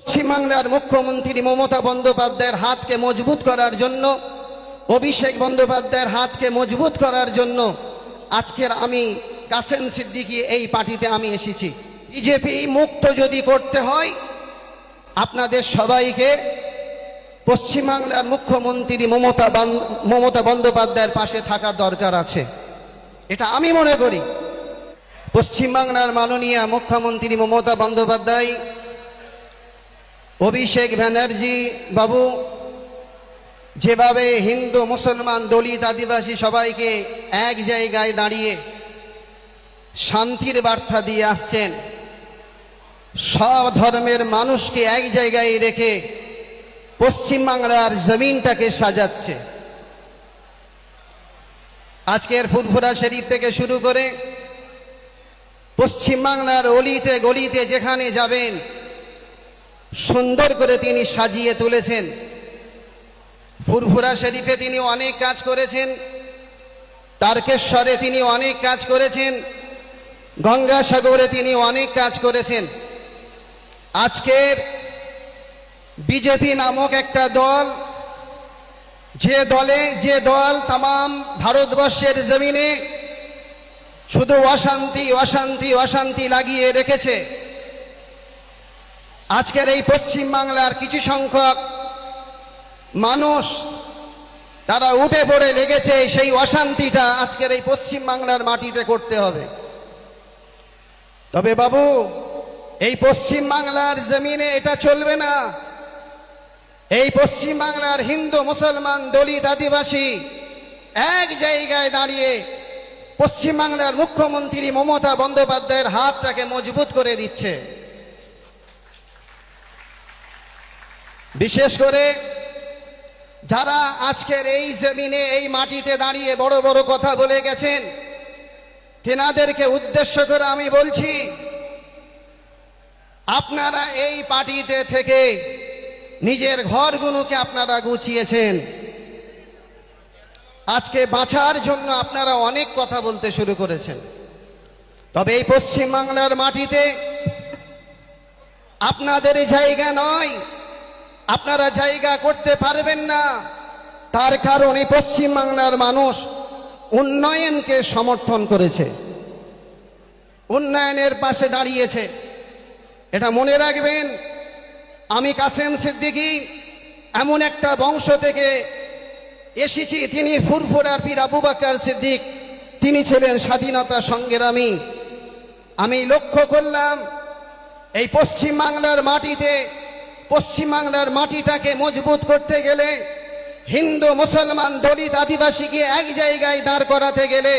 পশ্চিমবাংলার মুখ্যমন্ত্রী মমতা বন্দ্যোপাধ্যায়ের হাতকে মজবুত করার জন্য, অভিষেক বন্দ্যোপাধ্যায়ের হাতকে মজবুত করার জন্য আজকের আমি কাসেম সিদ্দিকী এই পার্টিতে আমি এসেছি। বিজেপি মুক্ত যদি করতে হয় আপনাদের সবাইকে পশ্চিমবাংলার মুখ্যমন্ত্রী মমতা বন্দ্যোপাধ্যায়ের পাশে থাকা দরকার আছে, এটা আমি মনে করি। পশ্চিমবাংলার মাননীয় মুখ্যমন্ত্রী মমতা বন্দ্যোপাধ্যায়, অভিষেক ব্যানার্জি বাবু যেভাবে হিন্দু মুসলমান দলিত আদিবাসী সবাইকে এক জায়গায় দাঁড়িয়ে শান্তির বার্তা দিয়ে আসছেন, সব ধর্মের মানুষকে এক জায়গায় রেখে পশ্চিমবাংলার জমিনটাকে সাজাচ্ছে। আজকের ফুরফুরা শরীফ থেকে শুরু করে পশ্চিমবাংলার অলিতে গলিতে যেখানে যাবেন সুন্দর করে তিনি সাজিয়ে তুলেছেন। ফুরফুরা শরীফে তিনি অনেক কাজ করেছেন, তারকেশ্বরে তিনি অনেক কাজ করেছেন, গঙ্গাসাগরে তিনি অনেক কাজ করেছেন। আজকের বিজেপি নামক একটা দল, যে দল তাম ভারতবর্ষের জমিনে শুধু অশান্তি অশান্তি অশান্তি লাগিয়ে রেখেছে, আজকের এই পশ্চিমবাংলার কিছু সংখ্যক মানুষ তারা উঠে পড়ে লেগেছে সেই অশান্তিটা আজকের এই পশ্চিমবাংলার মাটিতে করতে হবে। তবে বাবু, এই পশ্চিমবাংলার জমিনে এটা চলবে না। এই পশ্চিমবাংলার হিন্দু মুসলমান দলিত আদিবাসী এক জায়গায় দাঁড়িয়ে পশ্চিমবাংলার মুখ্যমন্ত্রী মমতা বন্দ্যোপাধ্যায়ের হাতটাকে মজবুত করে দিচ্ছে। বিশেষ করে যারা আজকের এই জমিনে এই মাটিতে দাঁড়িয়ে বড় বড় কথা বলে গেছেন, তেনাদেরকে উদ্দেশ্য করে আমি বলছি, আপনারা এই পার্টিতে থেকে নিজের ঘরগুলোকে আপনারা গুছিয়েছেন। আজকে বাঁচার জন্য আপনারা অনেক কথা বলতে শুরু করেছেন। তবে এই পশ্চিমবাংলার মাটিতে আপনাদের জায়গা নয়, আপনারা জায়গা করতে পারবেন না। তার কারণ এই পশ্চিমবাংলার মানুষ উন্নয়নকে সমর্থন করেছে, উন্নয়নের পাশে দাঁড়িয়েছে। এটা মনে রাখবেন, আমি কাসেম সিদ্দিকী এমন একটা বংশ থেকে এসেছি, তিনি ফুরফুরার পীর আবু বকর সিদ্দিক, তিনি ছিলেন স্বাধীনতা সংগ্রামী। আমি লক্ষ্য করলাম এই পশ্চিমবাংলার মাটিতে, পশ্চিমবাংলার মাটিটাকে মজবুত করতে গেলে, হিন্দু মুসলমান দলিত আদিবাসীকে এক জায়গায় দাঁড় করাতে গেলে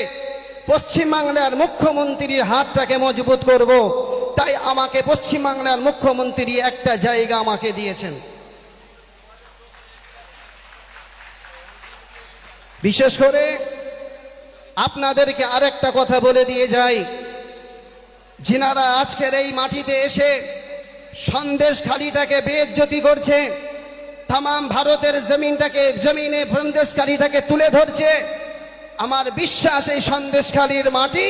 পশ্চিমবাংলার মুখ্যমন্ত্রীর হাতটাকে মজবুত করব। তাই আমাকে পশ্চিমবাংলার মুখ্যমন্ত্রী একটা জায়গা আমাকে দিয়েছেন। বিশেষ করে আপনাদেরকে আরেকটা কথা বলে দিয়ে যাই, যিনারা আজকের এই মাটিতে এসে সন্দেশখালিটাকে বেইজ্জতি করছে, তাম ভারতের জমিনে সন্দেশখালিটাকে তুলে ধরছে, আমার বিশ্বাস এই সন্দেশখালির মাটি,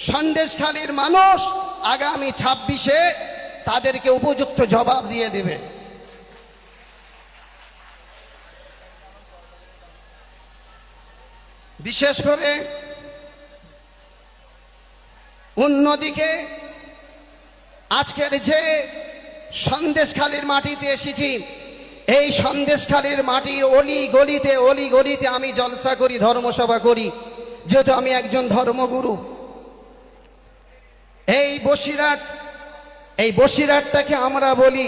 সন্দেশখালির মানুষ আগামী 26-এ তাদেরকে উপযুক্ত জবাব দিয়ে দেবে। বিশেষ করে অন্যদিকে আজকের যে সন্দেশখালির মাটিতে এসেছি, এই সন্দেশখালির মাটির অলি গলিতে আমি জলসা করি, ধর্মসভা করি, যেহেতু আমি একজন ধর্মগুরু। এই বসিরহাটটাকে আমরা বলি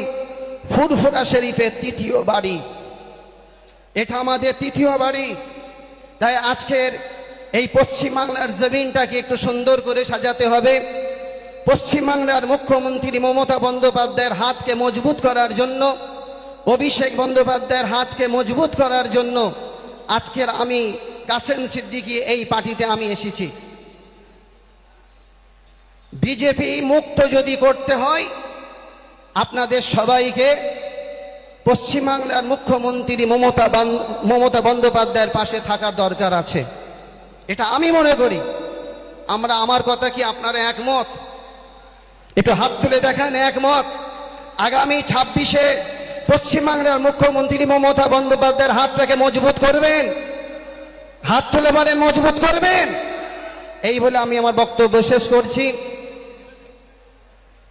ফুরফুরা শরীফের তৃতীয় বাড়ি, এটা আমাদের তৃতীয় বাড়ি। তাই আজকের এই পশ্চিমবাংলার জমিনটাকে একটু সুন্দর করে সাজাতে হবে। পশ্চিমবাংলার মুখ্যমন্ত্রী মমতা বন্দ্যোপাধ্যায়ের হাতকে মজবুত করার জন্য, অভিষেক বন্দ্যোপাধ্যায়ের হাতকে মজবুত করার জন্য আজকের আমি কাসেম সিদ্দিকী এই পার্টিতে আমি এসেছি। বিজেপি মুক্ত যদি করতে হয় আপনাদের সবাইকে পশ্চিমবাংলার মুখ্যমন্ত্রী মমতা বন্দ্যোপাধ্যায়ের পাশে থাকা দরকার আছে, এটা আমি মনে করি। আমার কথা কি আপনারা একমত? একটু হাত তুলে দেখান একমত। আগামী 26-এ পশ্চিমবাংলার মুখ্যমন্ত্রী মমতা বন্দ্যোপাধ্যায়ের হাতটাকে মজবুত করবেন? হাত তুলে বলেন, মজবুত করবেন। এই বলে আমি আমার বক্তব্য শেষ করছি।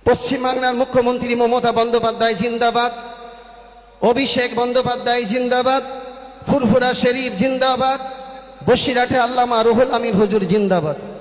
পশ্চিমবাংলার মুখ্যমন্ত্রী মমতা বন্দ্যোপাধ্যায় জিন্দাবাদ, অভিষেক বন্দ্যোপাধ্যায় জিন্দাবাদ, ফুরফুরা শরীফ জিন্দাবাদ, বসিরহাটে আল্লামা রুহুল আমিন হুজুর জিন্দাবাদ।